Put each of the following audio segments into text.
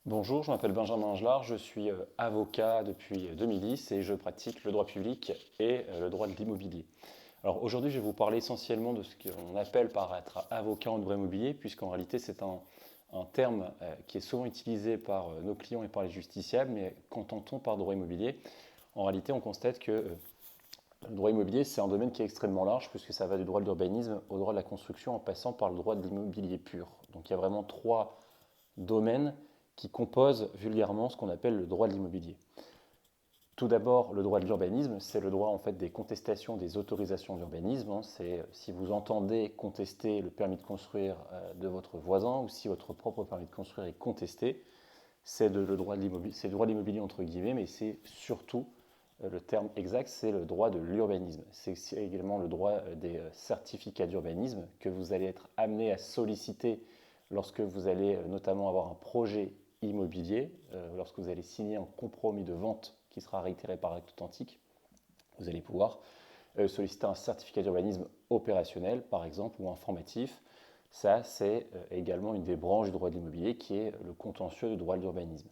Bonjour, je m'appelle Benjamin Angelard, je suis avocat depuis 2010 et je pratique le droit public et le droit de l'immobilier. Alors aujourd'hui, je vais vous parler essentiellement de ce qu'on appelle par être avocat en droit immobilier, puisqu'en réalité c'est un terme qui est souvent utilisé par nos clients et par les justiciables, mais qu'entend-on par droit immobilier? En réalité, on constate que le droit immobilier, c'est un domaine qui est extrêmement large, puisque ça va du droit de l'urbanisme au droit de la construction en passant par le droit de l'immobilier pur. Donc il y a vraiment trois domaines qui composent vulgairement ce qu'on appelle le droit de l'immobilier. Tout d'abord, le droit de l'urbanisme, c'est le droit en fait des contestations des autorisations d'urbanisme. C'est si vous entendez contester le permis de construire de votre voisin ou si votre propre permis de construire est contesté, c'est le droit de l'immobilier, c'est le droit de l'immobilier entre guillemets, mais c'est surtout le terme exact, c'est le droit de l'urbanisme. C'est également le droit des certificats d'urbanisme que vous allez être amené à solliciter lorsque vous allez notamment avoir un projet immobilier, lorsque vous allez signer un compromis de vente qui sera réitéré par acte authentique, vous allez pouvoir solliciter un certificat d'urbanisme opérationnel, par exemple, ou informatif. Ça, c'est également une des branches du droit de l'immobilier qui est le contentieux du droit de l'urbanisme.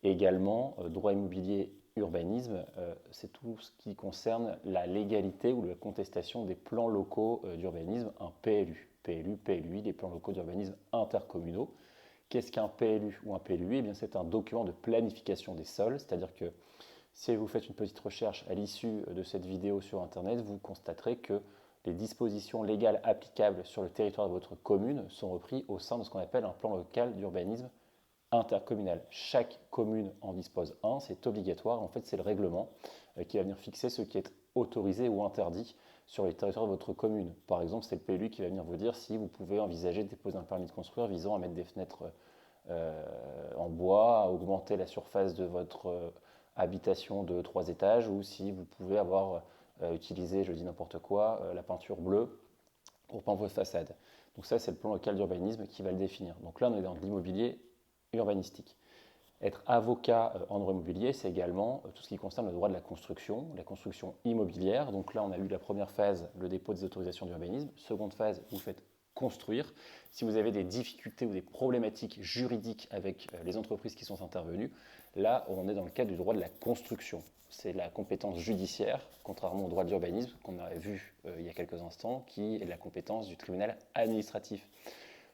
Également, droit immobilier, urbanisme, c'est tout ce qui concerne la légalité ou la contestation des plans locaux d'urbanisme, un PLU. PLU, PLUI, les plans locaux d'urbanisme intercommunaux. Qu'est-ce qu'un PLU ou un PLUI? Eh bien, c'est un document de planification des sols, c'est-à-dire que si vous faites une petite recherche à l'issue de cette vidéo sur Internet, vous constaterez que les dispositions légales applicables sur le territoire de votre commune sont reprises au sein de ce qu'on appelle un plan local d'urbanisme intercommunal. Chaque commune en dispose un, c'est obligatoire. En fait, c'est le règlement qui va venir fixer ce qui est autorisé ou interdit sur les territoires de votre commune. Par exemple, c'est le PLU qui va venir vous dire si vous pouvez envisager de déposer un permis de construire visant à mettre des fenêtres en bois, à augmenter la surface de votre habitation de 3 étages, ou si vous pouvez avoir utilisé, je dis n'importe quoi, la peinture bleue pour peindre votre façade. Donc ça, c'est le plan local d'urbanisme qui va le définir. Donc là, on est dans de l'immobilier urbanistique. Être avocat en droit immobilier, c'est également tout ce qui concerne le droit de la construction immobilière. Donc là, on a eu la première phase, le dépôt des autorisations d'urbanisme. Seconde phase, vous faites construire. Si vous avez des difficultés ou des problématiques juridiques avec les entreprises qui sont intervenues, là, on est dans le cadre du droit de la construction. C'est la compétence judiciaire, contrairement au droit de l'urbanisme qu'on a vu il y a quelques instants, qui est la compétence du tribunal administratif.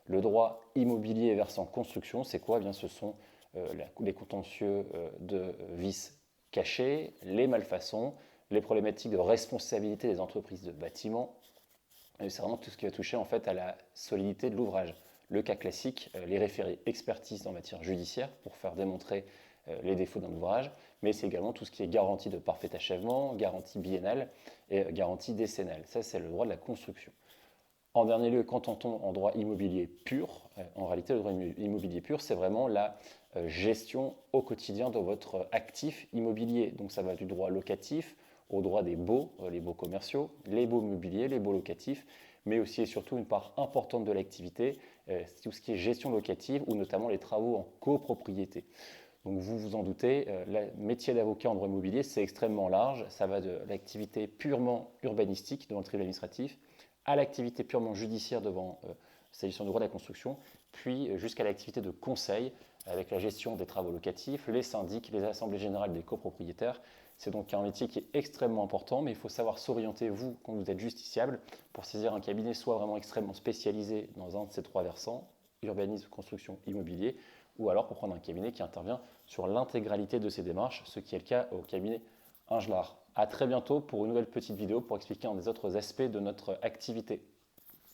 Le droit immobilier versant construction, c'est quoi? Eh bien, ce sont les contentieux de vices cachés, les malfaçons, les problématiques de responsabilité des entreprises de bâtiment. C'est vraiment tout ce qui va toucher en fait à la solidité de l'ouvrage. Le cas classique, les référés expertise en matière judiciaire pour faire démontrer les défauts d'un ouvrage, mais c'est également tout ce qui est garantie de parfait achèvement, garantie biennale et garantie décennale. Ça, c'est le droit de la construction. En dernier lieu, quand on en droit immobilier pur, en réalité, le droit immobilier pur, c'est vraiment la gestion au quotidien de votre actif immobilier. Donc ça va du droit locatif au droit des baux, les baux commerciaux, les baux immobiliers, les baux locatifs, mais aussi et surtout une part importante de l'activité, tout ce qui est gestion locative ou notamment les travaux en copropriété. Donc vous vous en doutez, le métier d'avocat en droit immobilier, c'est extrêmement large. Ça va de l'activité purement urbanistique devant le tribunal administratif à l'activité purement judiciaire devant s'agissant du droit de la construction, puis jusqu'à l'activité de conseil avec la gestion des travaux locatifs, les syndics, les assemblées générales des copropriétaires. C'est donc un métier qui est extrêmement important, mais il faut savoir s'orienter, vous, quand vous êtes justiciable, pour saisir un cabinet soit vraiment extrêmement spécialisé dans un de ces trois versants, urbanisme, construction, immobilier, ou alors pour prendre un cabinet qui intervient sur l'intégralité de ces démarches, ce qui est le cas au cabinet Angelard. A très bientôt pour une nouvelle petite vidéo pour expliquer un des autres aspects de notre activité.